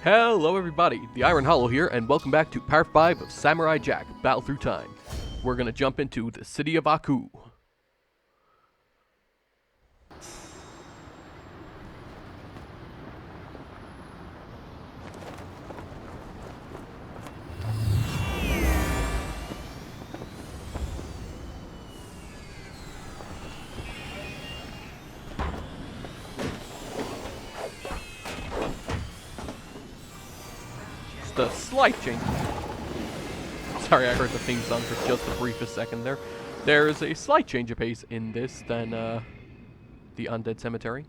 Hello everybody, the Iron Hollow here, and welcome back to Part 5 of Samurai Jack, Battle Through Time. We're gonna jump into the city of Aku. The slight change. Sorry, I heard the theme song for just the briefest second there. There is a slight change of pace in this than the Undead Cemetery.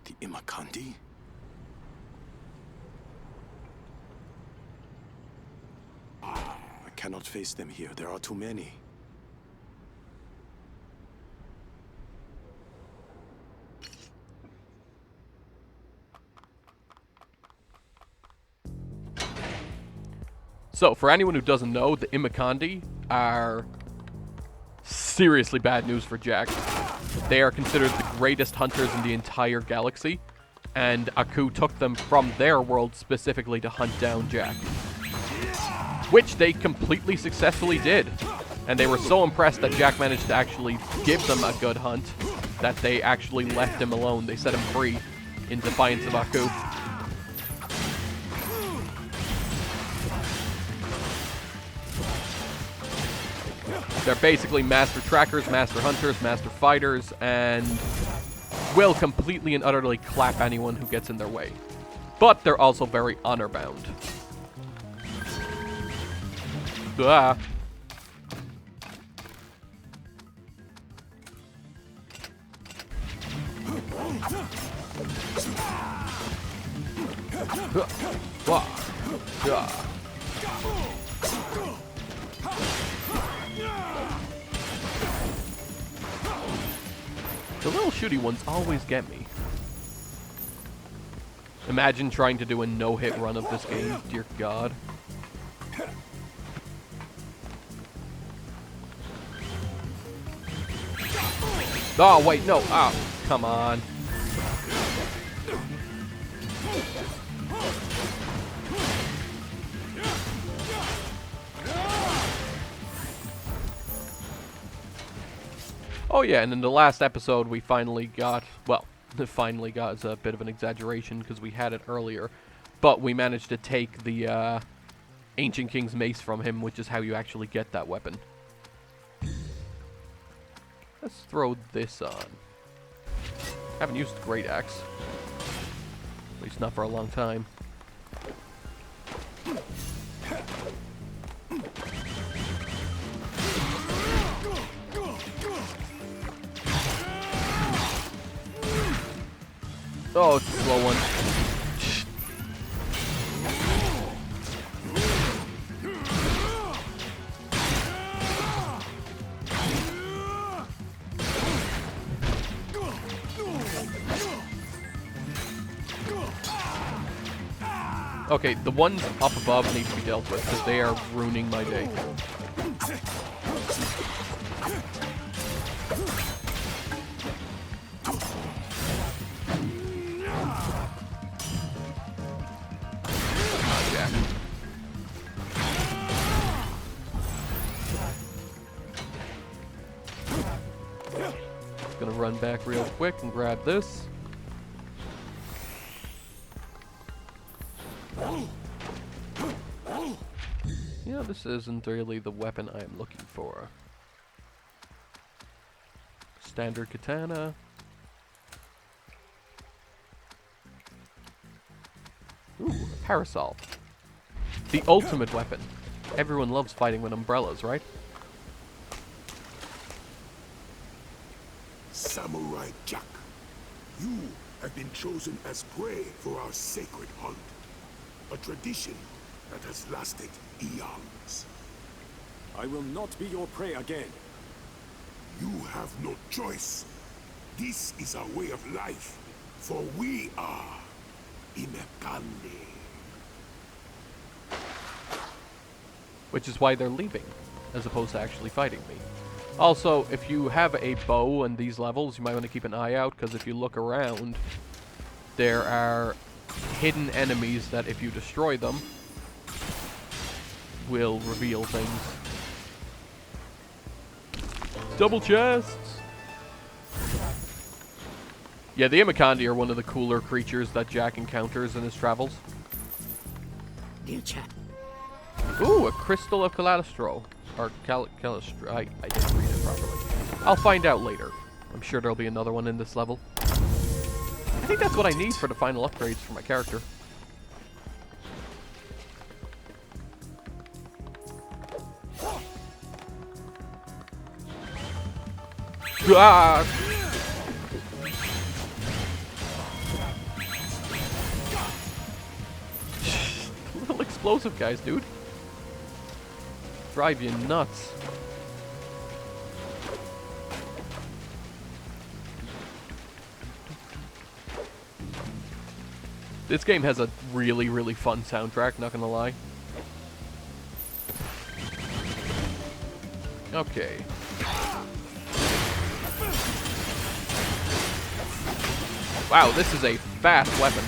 The Imakandi? I cannot face them here. There are too many. So, for anyone who doesn't know, the Imakandi are seriously bad news for Jack. They are considered the greatest hunters in the entire galaxy, and Aku took them from their world specifically to hunt down Jack. Which they completely successfully did. And they were so impressed that Jack managed to actually give them a good hunt that they actually left him alone. They set him free in defiance of Aku. They're basically master trackers, master hunters, master fighters, and will completely and utterly clap anyone who gets in their way. But they're also very honor-bound. Ah. The little shooty ones always get me. Imagine trying to do a no-hit run of this game, dear God. Oh, wait, no. Oh, come on. Oh yeah, and in the last episode we finally got, well, finally got is a bit of an exaggeration because we had it earlier, but we managed to take the Ancient King's mace from him, which is how you actually get that weapon. Let's throw this on. Haven't used the Great Axe. At least not for a long time. Oh, it's a slow one. Okay, the ones up above need to be dealt with because they are ruining my day. Gonna run back real quick and grab this. Yeah, this isn't really the weapon I'm looking for. Standard katana. Ooh, a parasol. The ultimate weapon. Everyone loves fighting with umbrellas, right? Samurai Jack, you have been chosen as prey for our sacred hunt. A tradition that has lasted eons. I will not be your prey again. You have no choice. This is our way of life, for we are Imakandi. Which is why they're leaving, as opposed to actually fighting me. Also, if you have a bow in these levels, you might want to keep an eye out, because if you look around, there are hidden enemies that if you destroy them will reveal things. Double chests! Yeah, the Imakandi are one of the cooler creatures that Jack encounters in his travels. Dear chat. Ooh, a crystal of Calistro. Or Calistro. I didn't read it properly. I'll find out later. I'm sure there'll be another one in this level. I think that's what I need for the final upgrades for my character. Ah! Little explosive guys, dude. Drive you nuts. This game has a really, really fun soundtrack, not gonna lie. Okay. Wow, this is a fast weapon.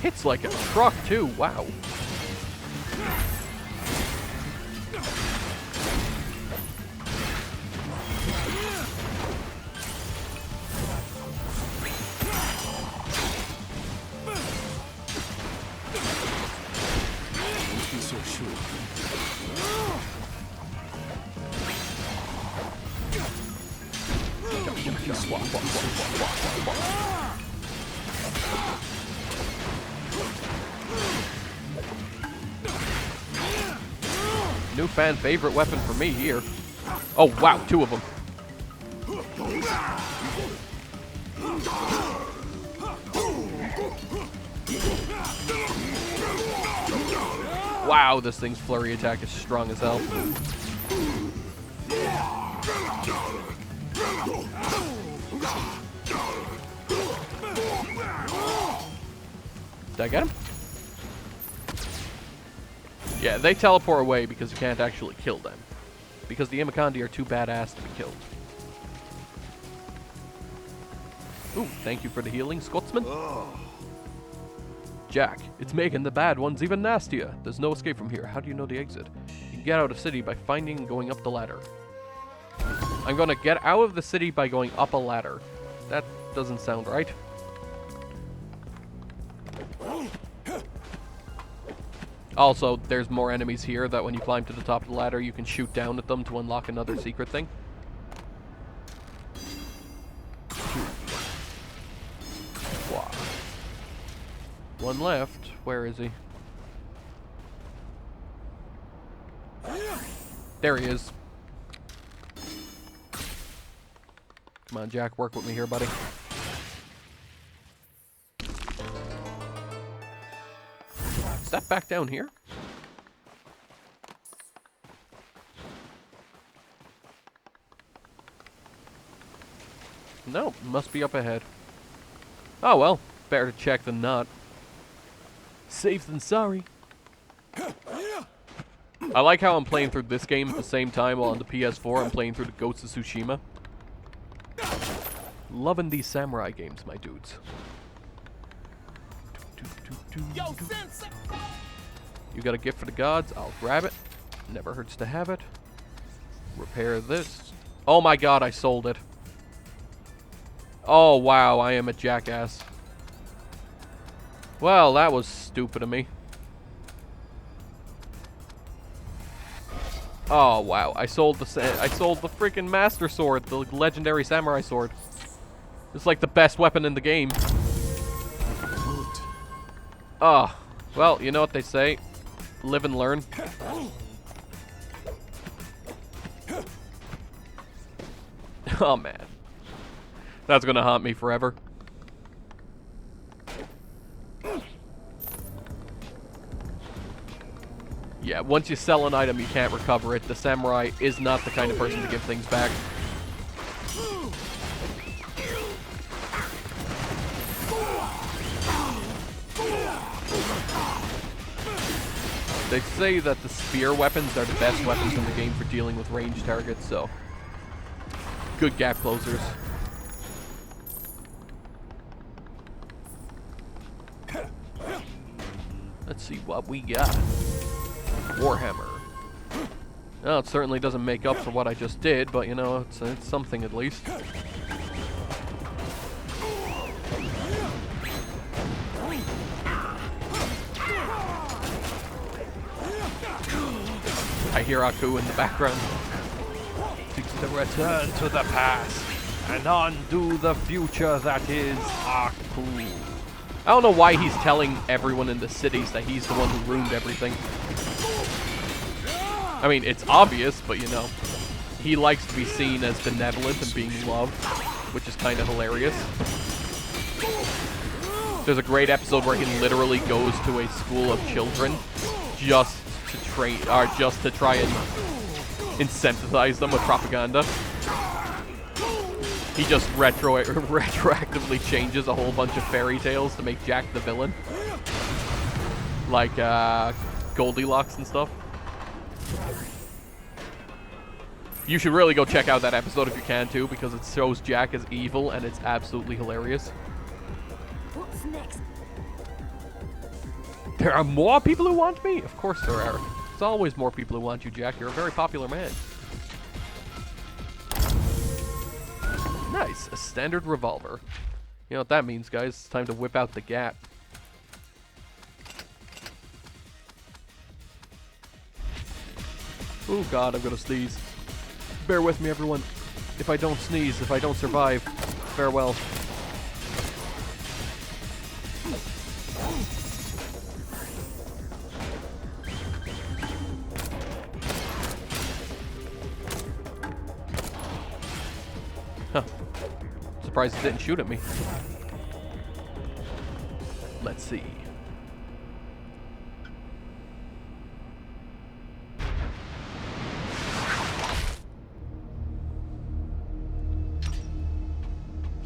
Hits like a truck, too. Wow. So sure. New fan favorite weapon for me here. Oh wow, two of them. Wow, this thing's flurry attack is strong as hell. Did I get him? Yeah, they teleport away because you can't actually kill them. Because the Imakandi are too badass to be killed. Ooh, thank you for the healing, Scotsman. Jack, it's making the bad ones even nastier. There's no escape from here. How do you know the exit? You can get out of the city by finding and going up the ladder. I'm gonna get out of the city by going up a ladder. That doesn't sound right. Also, there's more enemies here that when you climb to the top of the ladder, you can shoot down at them to unlock another secret thing. Wow. One left. Where is he? There he is. Come on, Jack, work with me here, buddy. Is that back down here? No, must be up ahead. Oh well, better to check than not. Safe than sorry. I like how I'm playing through this game at the same time while on the PS4 I'm playing through the Ghost of Tsushima. Loving these samurai games, my dudes. You got a gift for the gods? I'll grab it. Never hurts to have it. Repair this. Oh my god, I sold it. Oh wow, I am a jackass. Well, that was stupid of me. Oh wow, I sold the freaking master sword, the legendary samurai sword. It's like the best weapon in the game. Oh, well, you know what they say. Live and learn. Oh man. That's gonna haunt me forever. Yeah, once you sell an item, you can't recover it. The samurai is not the kind of person to give things back. They say that the spear weapons are the best weapons in the game for dealing with ranged targets, so good gap closers. Let's see what we got. Warhammer. Well, it certainly doesn't make up for what I just did, but you know, it's something at least. I hear Aku in the background. To return to the past and undo the future that is Aku. I don't know why he's telling everyone in the cities that he's the one who ruined everything. I mean, it's obvious, but you know, he likes to be seen as benevolent and being loved, which is kind of hilarious. There's a great episode where he literally goes to a school of children just to train, or just to try and incentivize them with propaganda. He just retroactively changes a whole bunch of fairy tales to make Jack the villain. Like, Goldilocks and stuff. You should really go check out that episode if you can too, because it shows Jack as evil and it's absolutely hilarious. What's next? There are more people who want me? Of course there are. There's always more people who want you, Jack. You're a very popular man. Nice, a standard revolver. You know what that means, guys. It's time to whip out the gap. Oh god, I'm gonna sneeze. Bear with me, everyone. If I don't sneeze, if I don't survive, farewell. Huh. Surprised it didn't shoot at me. Let's see.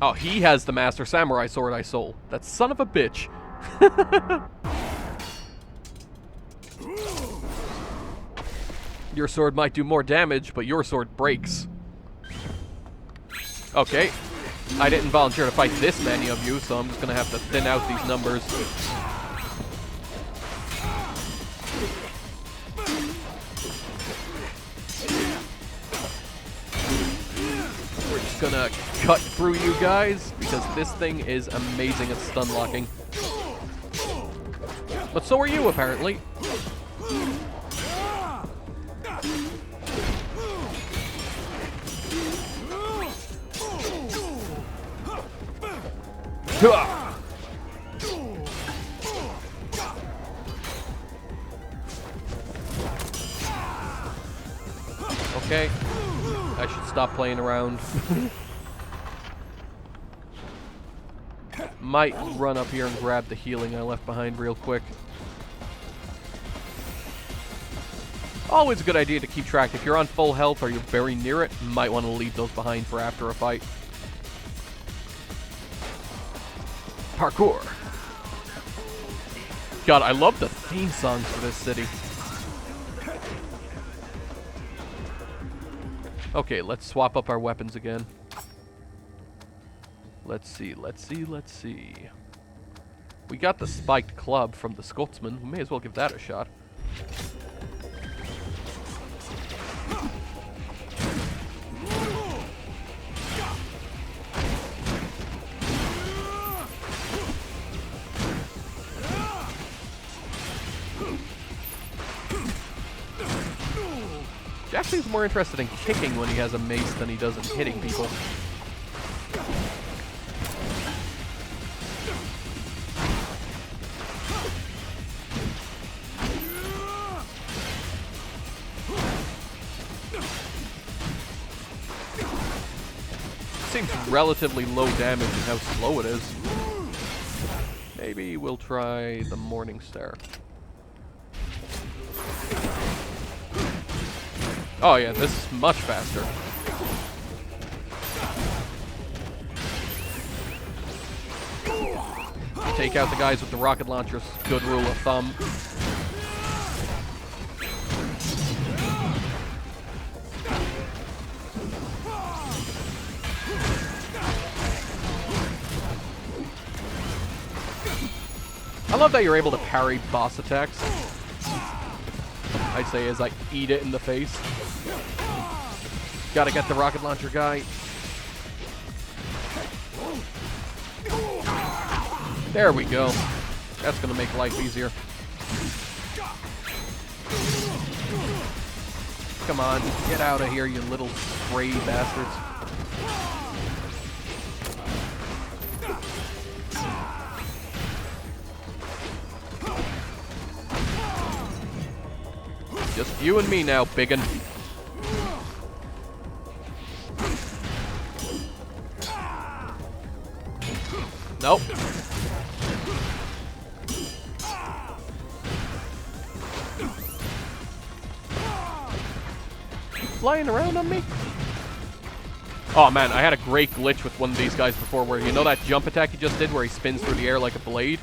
Oh, he has the Master Samurai sword I stole. That son of a bitch. Your sword might do more damage, but your sword breaks. Okay. I didn't volunteer to fight this many of you, so I'm just gonna have to thin out these numbers. We're just gonna cut through you guys, because this thing is amazing at stun locking. But so are you, apparently. Okay. I should stop playing around. Might run up here and grab the healing I left behind real quick. Always a good idea to keep track. If you're on full health or you're very near it, you might want to leave those behind for after a fight. Parkour. God, I love the theme songs for this city. Okay, let's swap up our weapons again. Let's see. We got the spiked club from the Scotsman. We may as well give that a shot. Jack seems more interested in kicking when he has a mace than he does in hitting people. Seems relatively low damage and how slow it is. Maybe we'll try the Morning Star. Oh yeah, this is much faster. Take out the guys with the rocket launchers. Good rule of thumb. love that you're able to parry boss attacks. I say as I eat it in the face. Gotta get the rocket launcher guy. There we go. That's gonna make life easier. Come on, get out of here, you little stray bastards. Just you and me now, biggin. Nope. Flying around on me? Oh man, I had a great glitch with one of these guys before where, you know that jump attack he just did where he spins through the air like a blade?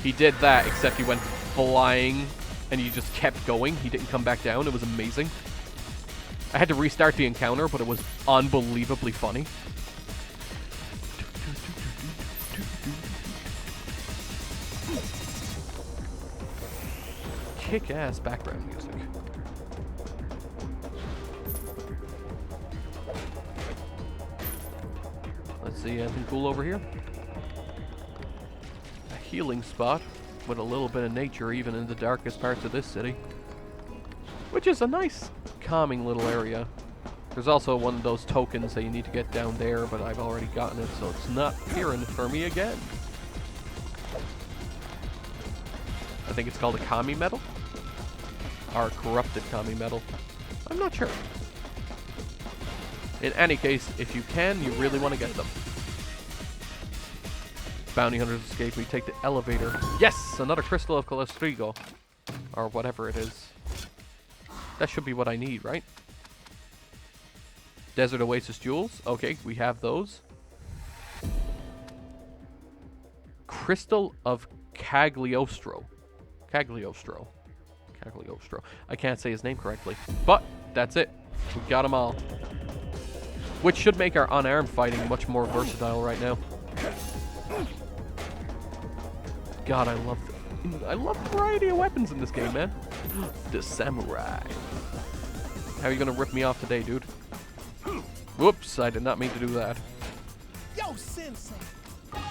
He did that, except he went flying and he just kept going. He didn't come back down. It was amazing. I had to restart the encounter, but it was unbelievably funny. Kick-ass background music. Let's see anything cool over here. A healing spot with a little bit of nature even in the darkest parts of this city. Which is a nice, calming little area. There's also one of those tokens that you need to get down there, but I've already gotten it, so it's not appearing for me again. I think it's called a Kami medal. Or corrupted Kami medal. I'm not sure. In any case, if you can, you really want to get them. Bounty hunters escape. We take the elevator. Yes! Another crystal of Calestrigo. Or whatever it is. That should be what I need, right? Desert Oasis jewels. Okay, we have those. Crystal of Cagliostro. Cagliostro. I can't say his name correctly. But, that's it. We got them all. Which should make our unarmed fighting much more versatile right now. God, I love the variety of weapons in this game, man. The samurai. How are you gonna rip me off today, dude? Whoops, I did not mean to do that. Yo, sensei.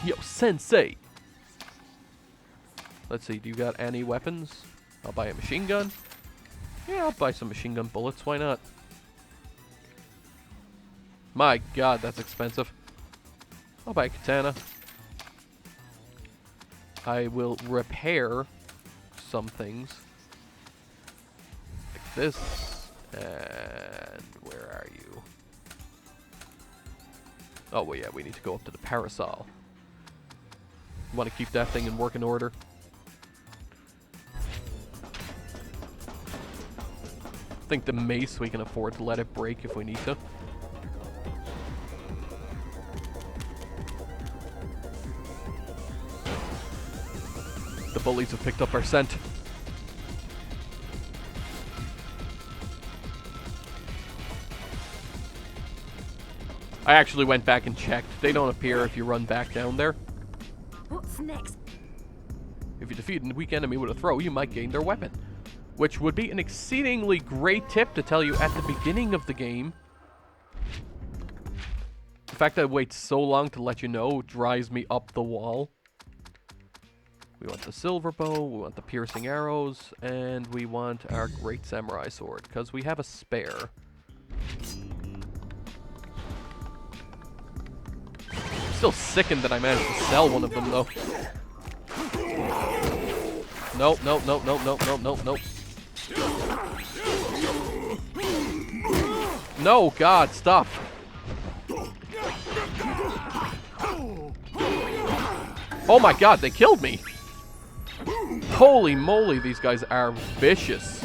Yo, sensei. Let's see, do you got any weapons? I'll buy a machine gun. Yeah, I'll buy some machine gun bullets. Why not? My God, that's expensive. I'll buy a katana. I will repair some things. Like this. And where are you? Oh, well, yeah, we need to go up to the parasol. Want to keep that thing in working order. I think the mace, we can afford to let it break if we need to. The bullies have picked up our scent. I actually went back and checked. They don't appear if you run back down there. What's next? If you defeat a weak enemy with a throw, you might gain their weapon. Which would be an exceedingly great tip to tell you at the beginning of the game. The fact that it waits so long to let you know drives me up the wall. We want the silver bow, we want the piercing arrows, and we want our great samurai sword, because we have a spare. I'm still sickened that I managed to sell one of them, though. Nope, nope, nope, nope, nope, nope, nope, nope. No, God, stop. Oh my God, they killed me. Holy moly, these guys are vicious.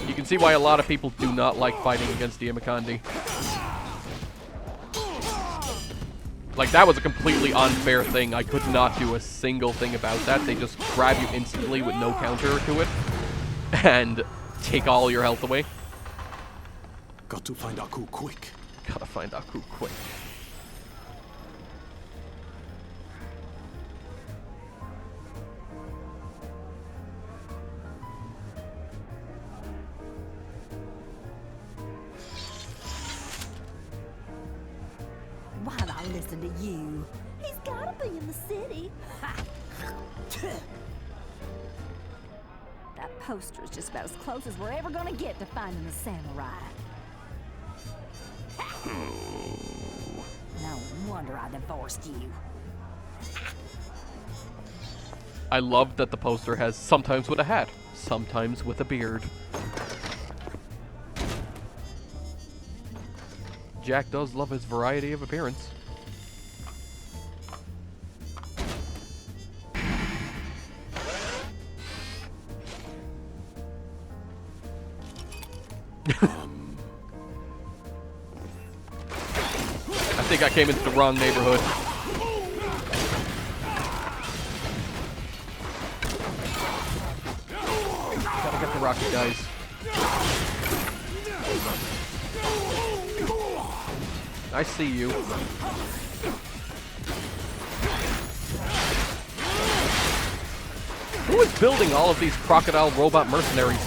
You can see why a lot of people do not like fighting against the Imakandi. Like, that was a completely unfair thing. I could not do a single thing about that. They just grab you instantly with no counter to it and take all your health away. Got to find Aku quick. Gotta find Aku quick. Why'd I listen to you? He's gotta be in the city. Ha! That poster is just about as close as we're ever gonna get to finding the samurai. No wonder I divorced you. I love that the poster has sometimes with a hat, sometimes with a beard. Jack does love his variety of appearance. I think I came into the wrong neighborhood. Gotta get the rocket guys. I see you. Who is building all of these crocodile robot mercenaries?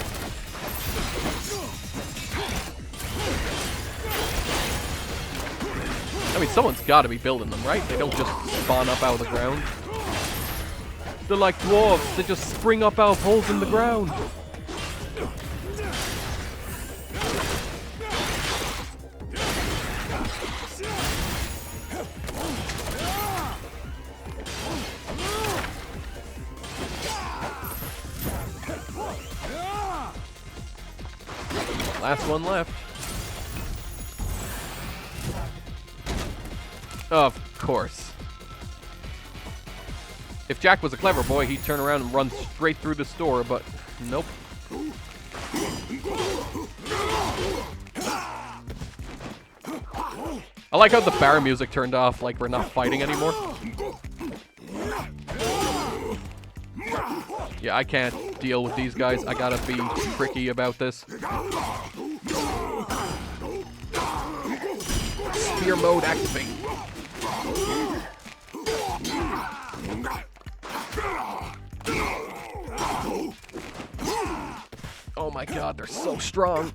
I mean, someone's got to be building them, right? They don't just spawn up out of the ground. They're like dwarves. They just spring up out of holes in the ground. Last one left. Of course. If Jack was a clever boy, he'd turn around and run straight through the store, but nope. I like how the bar music turned off, like we're not fighting anymore. Yeah, I can't deal with these guys. I gotta be tricky about this. Spear mode activate. Oh my god, they're so strong.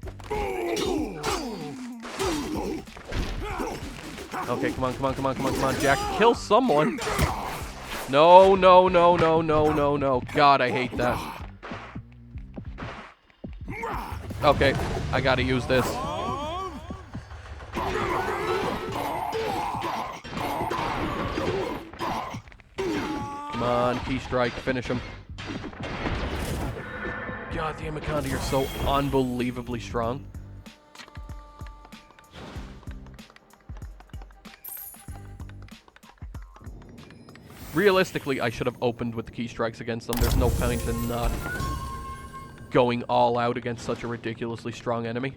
Okay, come on, come on, come on, come on, come on, Jack. Kill someone. No, no, no, no, no, no, no. God, I hate that. Okay, I gotta use this. Come on, key strike, finish him. God, the Imakandi are so unbelievably strong. Realistically, I should have opened with the key strikes against them. There's no point in not going all out against such a ridiculously strong enemy.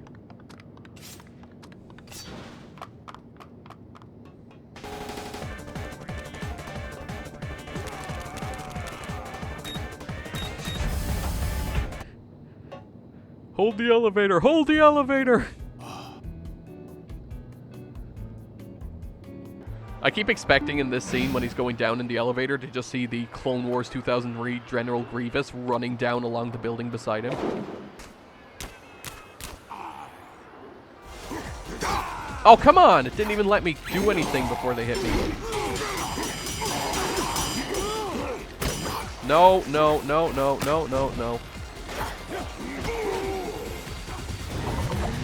Hold the elevator! Hold the elevator! I keep expecting in this scene when he's going down in the elevator to just see the Clone Wars 2003 General Grievous running down along the building beside him. Oh, come on! It didn't even let me do anything before they hit me. No, no, no, no, no, no, no.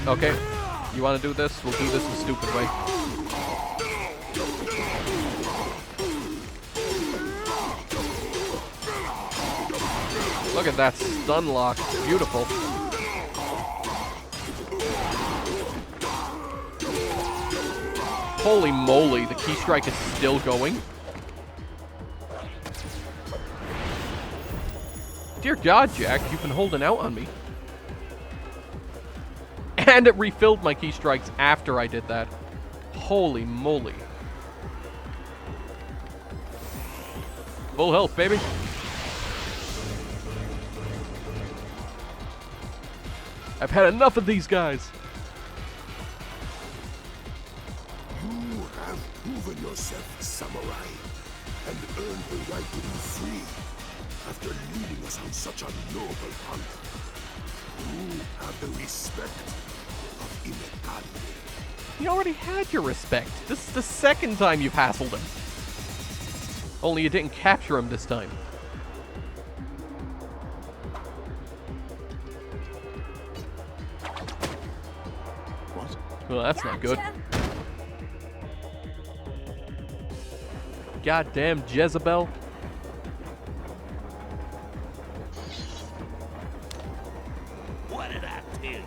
Okay, you want to do this? We'll do this the stupid way. Look at that stun lock. Beautiful. Holy moly, the key strike is still going. Dear God, Jack, you've been holding out on me. And it refilled my key strikes after I did that. Holy moly. Full health, baby. I've had enough of these guys. You have proven yourself, samurai, and earned the right to be free after leading us on such a noble hunt. You have the respect of Imakandi. You already had your respect. This is the second time you've hassled him. Only you didn't capture him this time. What? Well, that's not good. Goddamn Jezebel. What did I tell you?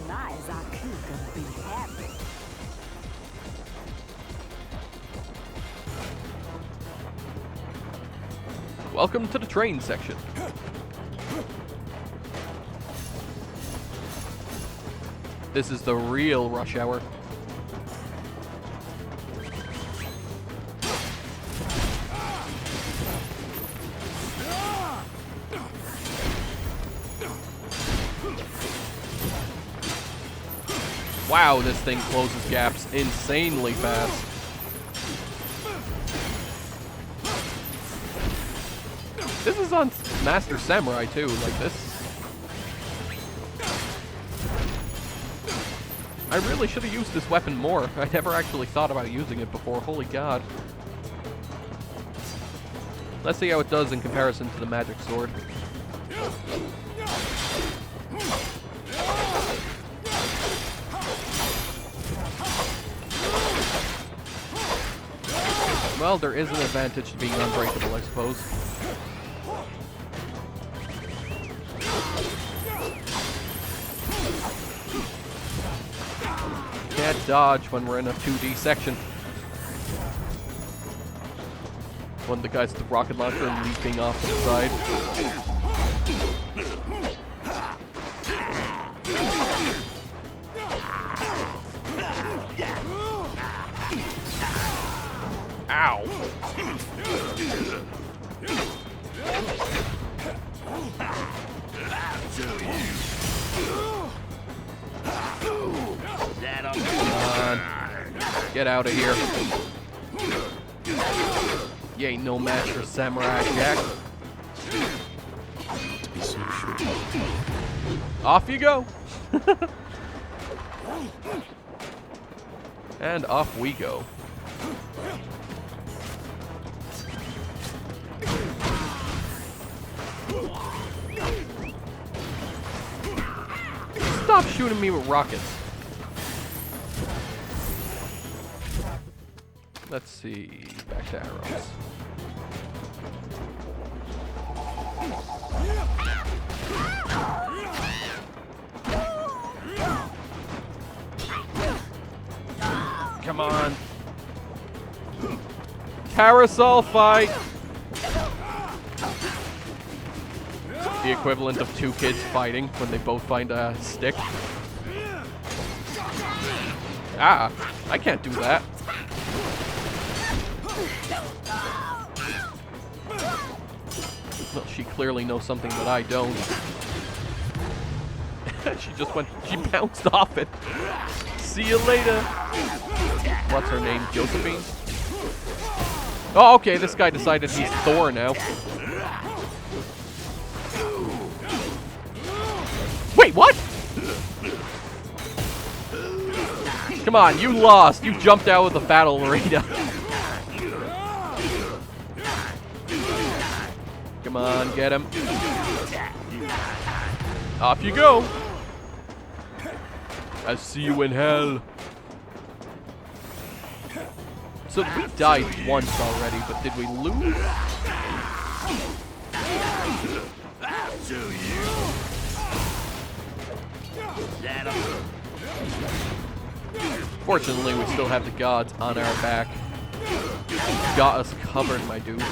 My, is Aku gonna be happy. Welcome to the train section. This is the real rush hour. Wow, this thing closes gaps insanely fast. This is on Master Samurai too, like this. I really should have used this weapon more. I never actually thought about using it before, holy god. Let's see how it does in comparison to the magic sword. Well, there is an advantage to being unbreakable, I suppose. Can't dodge when we're in a 2D section. One of the guys with the rocket launcher leaping off to the side. Ow! Come on. Get out of here. You ain't no match for Samurai Jack. To be so sure. Off you go. And off we go. Stop shooting me with rockets. Let's see. Back to arrows. Come on. Carousel fight. The equivalent of two kids fighting when they both find a stick. Ah, I can't do that. Well, she clearly knows something that I don't. She bounced off it. See you later. What's her name? Josephine? Oh, okay, this guy decided he's Thor now. Wait, what? Come on, you lost. You jumped out of the battle arena. Come on, get him. Off you go. I see you in hell. So we died once already, but did we lose? Fortunately, we still have the gods on our back. Got us covered, my dude.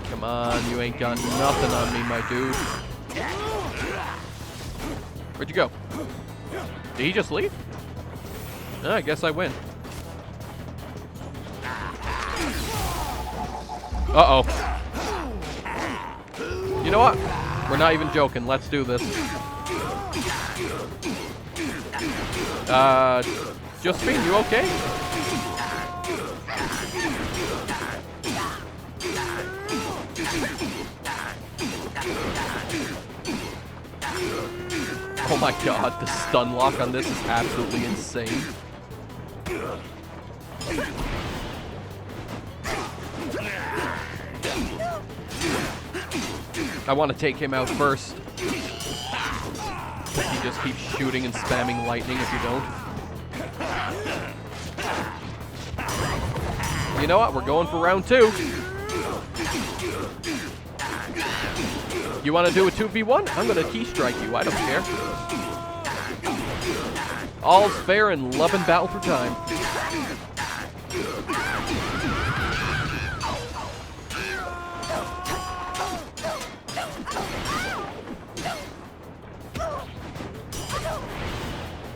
Come on, you ain't got nothing on me, my dude. Where'd you go? Did he just leave? I guess I win. Uh-oh. You know what? We're not even joking. Let's do this. Josephine, you okay? Oh my god, the stun lock on this is absolutely insane. I want to take him out first. He just keeps shooting and spamming lightning if you don't. You know what? We're going for round 2. You want to do a 2v1? I'm going to key strike you. I don't care. All's fair in love and battle for time.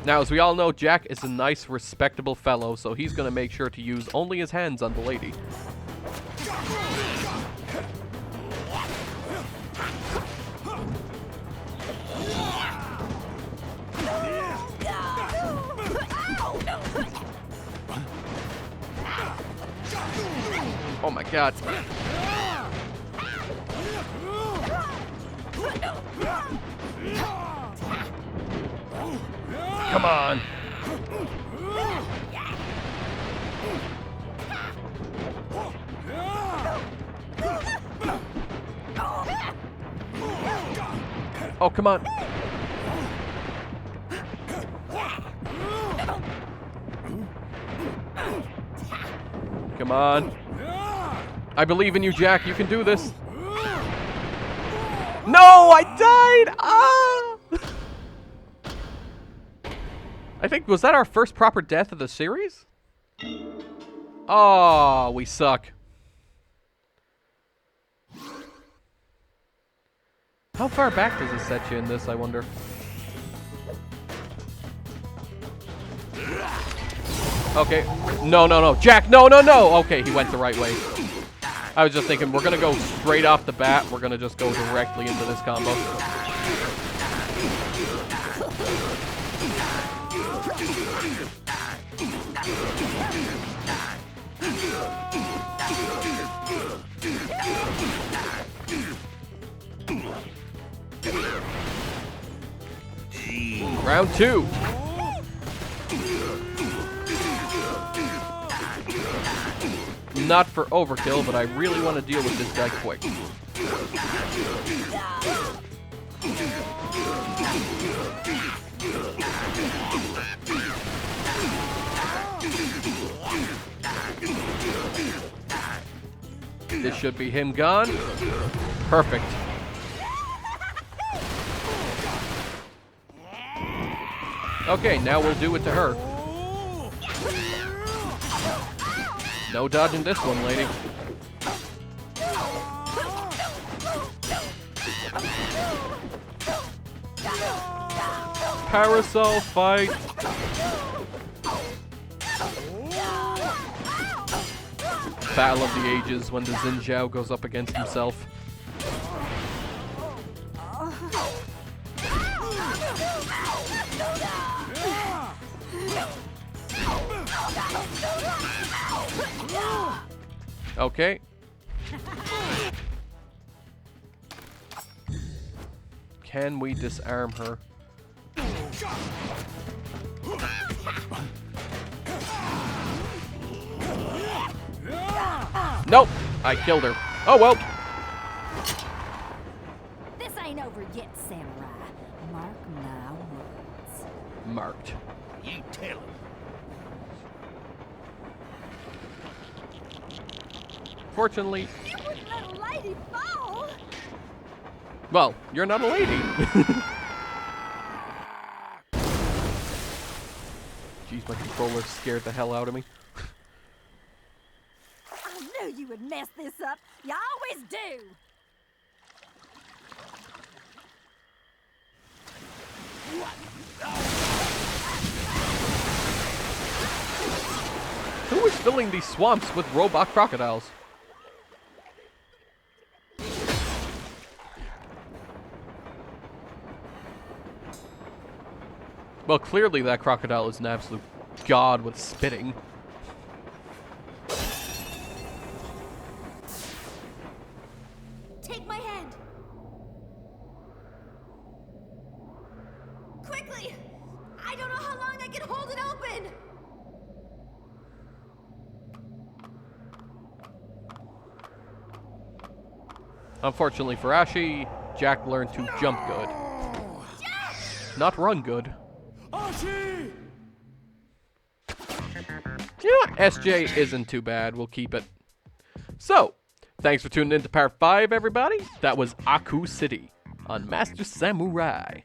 Now, as we all know, Jack is a nice, respectable fellow, so he's going to make sure to use only his hands on the lady. Oh my god. Come on. Oh, come on. Come on. I believe in you, Jack. You can do this. No, I died. Ah! I think, was that our first proper death of the series? Oh, we suck. How far back does it set you in this, I wonder? Okay. No, no, no. Jack, no, no, no! Okay, he went the right way. I was just thinking, we're gonna go straight off the bat. We're gonna just go directly into this combo. Round 2. Not for overkill, but I really want to deal with this guy quick. This should be him gone. Perfect. Okay, now we'll do it to her. No dodging this one, lady. Parasol fight. Battle of the Ages when the Xin Zhao goes up against himself. Okay. Can we disarm her? Nope, I killed her. Oh well. This ain't over yet, samurai. Mark my words. Marked. You tell him. Fortunately, You wouldn't let a lady fall. well, you're not a lady. Jeez, my controller scared the hell out of me. I knew you would mess this up. You always do. Who is filling these swamps with robot crocodiles? Well, clearly that crocodile is an absolute god with spitting. Take my hand. Quickly! I don't know how long I can hold it open! Unfortunately for Ashi, Jack learned to jump good. Jack! Not run good. Ashi! Yeah, SJ isn't too bad. We'll keep it. So, thanks for tuning in to part 5, everybody. That was Aku City on Master Samurai.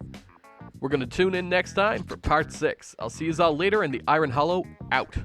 We're going to tune in next time for part 6. I'll see you all later in the Iron Hollow. Out.